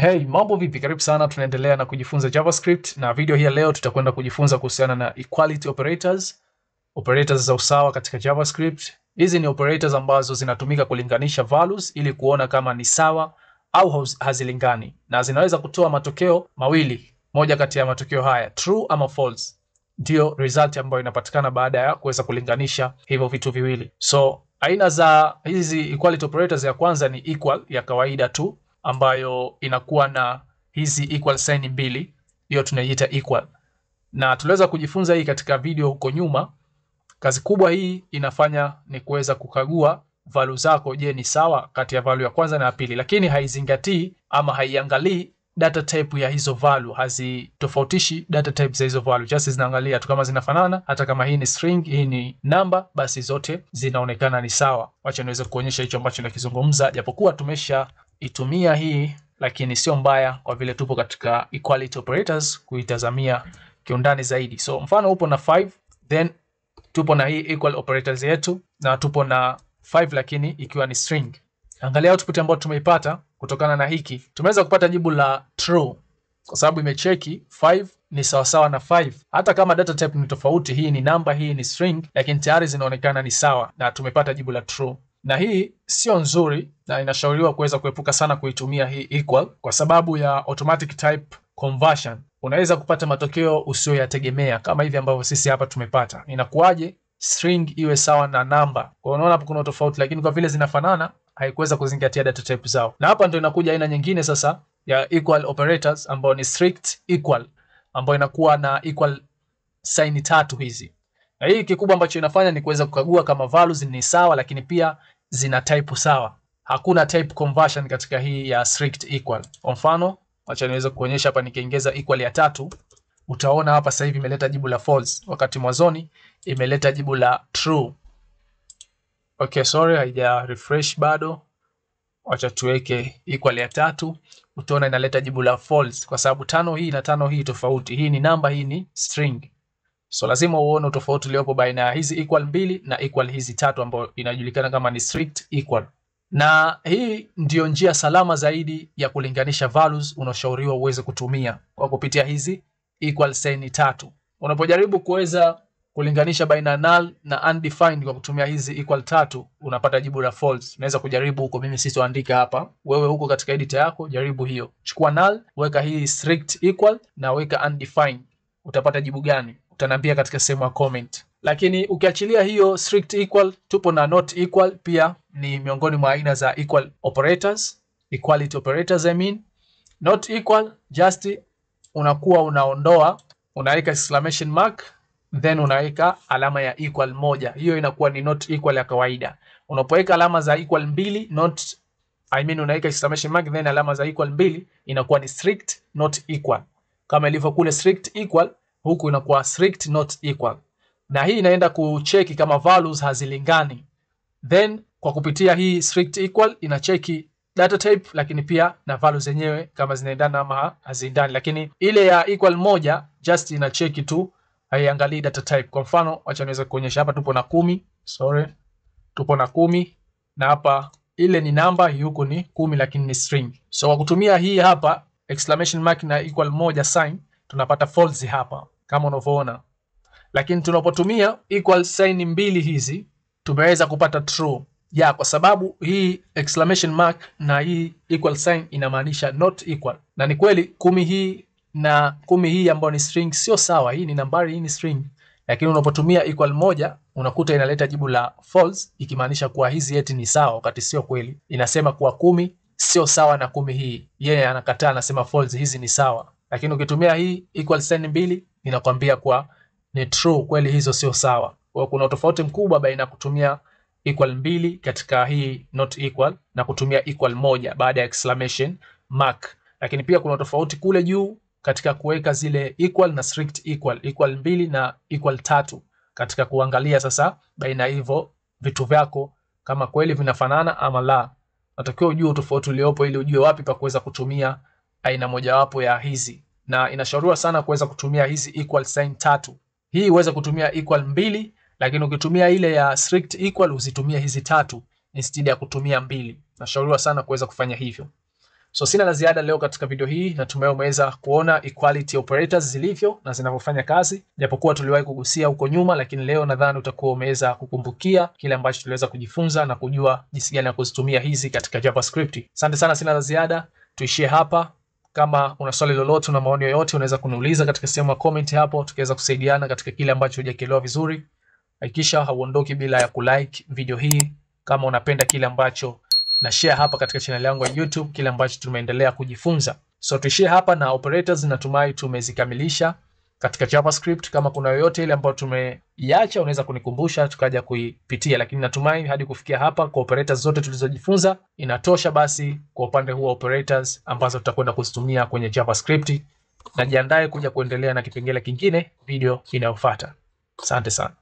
Hey, mambo vipi? Karibu sana, tunaendelea na kujifunza JavaScript na video hii ya leo tutakwenda kujifunza kuhusiana na equality operators, operators za usawa katika JavaScript. Hizi ni operators ambazo zinatumika kulinganisha values ili kuona kama ni sawa au hazilingani, na zinaweza kutoa matokeo mawili. Moja kati ya matokeo haya, true ama false, ndio result ambayo inapatikana baada ya kuweza kulinganisha hivyo vitu viwili. So, aina za hizi equality operators, ya kwanza ni equal ya kawaida tu, ambayo inakuwa na hizi equal sign mbili, hiyo tunaiita equal. Na tuliweza kujifunza hii katika video huko nyuma. Kazi kubwa hii inafanya ni kuweza kukagua value zako, je, ni sawa kati ya value ya kwanza na ya pili, lakini haizingatii ama haiangalii data type ya hizo value, hazitofautishi data type za hizo value, just zinaangalia tu kama zinafanana. Hata kama hii ni string, hii ni number, basi zote zinaonekana ni sawa. Wacha niweze kuonyesha hicho ambacho nakizungumza, japokuwa tumesha itumia hii, lakini sio mbaya kwa vile tupo katika equality operators kuitazamia kiundani zaidi. So mfano upo na 5, then tupo na hii equal operators yetu na tupo na 5 lakini ikiwa ni string. Angalia output ambayo tumeipata kutokana na hiki. Tumeweza kupata jibu la true kwa sababu imecheki 5 ni sawasawa na 5. Hata kama data type ni tofauti, hii ni number, hii ni string, lakini tayari zinaonekana ni sawa na tumepata jibu la true. Na hii sio nzuri na inashauriwa kuweza kuepuka sana kuitumia hii equal kwa sababu ya automatic type conversion. Unaweza kupata matokeo usiyoyategemea kama hivi ambavyo sisi hapa tumepata. Inakuwaje string iwe sawa na number? Kwa unaona hapo kuna tofauti, lakini kwa vile zinafanana haikuweza kuzingatia data type zao. Na hapa ndio inakuja aina nyingine sasa ya equal operators ambayo ni strict equal, ambayo inakuwa na equal sign tatu hizi. Na hii kikubwa ambacho inafanya ni kuweza kukagua kama values ni sawa, lakini pia zina type sawa. Hakuna type conversion katika hii ya strict equal. Kwa mfano, acha niweze kuonyesha hapa, nikiongeza equal ya 3, utaona hapa sasa hivi imeleta jibu la false, wakati mwanzoni imeleta jibu la true. Okay, sorry, haija refresh bado. Acha tuweke equal ya 3, utaona inaleta jibu la false kwa sababu 5 hii na 5 hii tofauti. Hii ni number, hii ni string. So lazima uone tofauti uliopo baina ya hizi equal mbili na equal hizi 3 ambayo inajulikana kama ni strict equal. Na hii ndio njia salama zaidi ya kulinganisha values unashauriwa uweze kutumia kwa kupitia hizi equal sign 3. Unapojaribu kuweza kulinganisha baina null na undefined kwa kutumia hizi equal 3, unapata jibu la false. Unaweza kujaribu huko, mimi sitoandika hapa. Wewe huko katika editor yako jaribu hiyo. Chukua null, weka hii strict equal na weka undefined. Utapata jibu gani? Utaniambia katika sehemu ya comment. Lakini ukiachilia hiyo strict equal, tupo na not equal, pia ni miongoni mwa aina za equal operators, equality operators I mean. Not equal, just unakuwa unaondoa, unaweka exclamation mark, then unaweka alama ya equal moja. Hiyo inakuwa ni not equal ya kawaida. Unapoweka alama za equal mbili, unaweka exclamation mark then alama za equal mbili, inakuwa ni strict not equal. Kama ilivyo kule strict equal, huku inakuwa strict not equal. Na hii inaenda kucheki kama values hazilingani. Then kwa kupitia hii strict equal inacheki data type, lakini pia na values zenyewe kama zinaendana ama haziendani. Lakini ile ya equal moja just inacheki tu, haiangalii data type. Kwa mfano, acha niweze kuonyesha hapa, tupo na 10. Sorry. Tupo na 10 na hapa ile ni number, huko ni 10 lakini ni string. So kwa kutumia hii hapa exclamation mark na equal moja sign, tunapata false hapa kama unavyoona. Lakini tunapotumia equal sign mbili hizi tumeweza kupata true. Kwa sababu hii exclamation mark na hii equal sign inamaanisha not equal. Na ni kweli 10 hii na 10 hii ambayo ni string sio sawa. Hii ni nambari, hii ni string. Lakini unapotumia equal moja unakuta inaleta jibu la false, ikimaanisha kuwa hizi eti ni sawa wakati sio kweli. Inasema kuwa 10 sio sawa na 10 hii. Yeye anakataa, anasema false, hizi ni sawa. Lakini ukitumia hii equal sign mbili inakwambia kwa ni true, kweli hizo sio sawa. Kwa kuna tofauti mkubwa baina kutumia equal mbili katika hii not equal na kutumia equal moja baada ya exclamation mark. Lakini pia kuna tofauti kule juu katika kuweka zile equal na strict equal, equal mbili na equal 3, katika kuangalia sasa baina hivyo vitu vyako kama kweli vinafanana ama la. Natakiwa ujue tofauti uliopo ili ujue wapi pa kuweza kutumia aina mojawapo ya hizi. Na inashauriwa sana kuweza kutumia hizi equal sign 3. Hii uweze kutumia equal mbili, lakini ukitumia ile ya strict equal usitumie hizi 3 instead ya kutumia mbili. Nashauriwa sana kuweza kufanya hivyo. So sina la ziada leo katika video hii. Natumai umeweza kuona equality operators zilivyo na zinavyofanya kazi. Japokuwa tuliwahi kugusia huko nyuma, lakini leo nadhani utakuwa umeweza kukumbukia kile ambacho tuliweza kujifunza na kujua jinsi gani ya kuzitumia hizi katika JavaScript. Asante sana, sina la ziada. Tuishie hapa. Kama una swali lolote na maoni yoyote, unaweza kuniuliza katika sehemu ya comment hapo, tukaweza kusaidiana katika kile ambacho hujakielewa vizuri. Hakikisha hauondoki bila ya kulike video hii kama unapenda kile ambacho na share hapa katika channel yangu ya YouTube, kile ambacho tumeendelea kujifunza. So tuishie hapa na operators, natumai tumezikamilisha katika JavaScript. Kama kuna yoyote ile ambayo tumeiacha, unaweza kunikumbusha tukaja kuipitia, lakini natumai hadi kufikia hapa kwa operators zote tulizojifunza inatosha. Basi kwa upande huu wa operators ambazo tutakwenda kuzitumia kwenye JavaScript, na jiandae kuja kuendelea na kipengele kingine video inayofuata. Asante sana.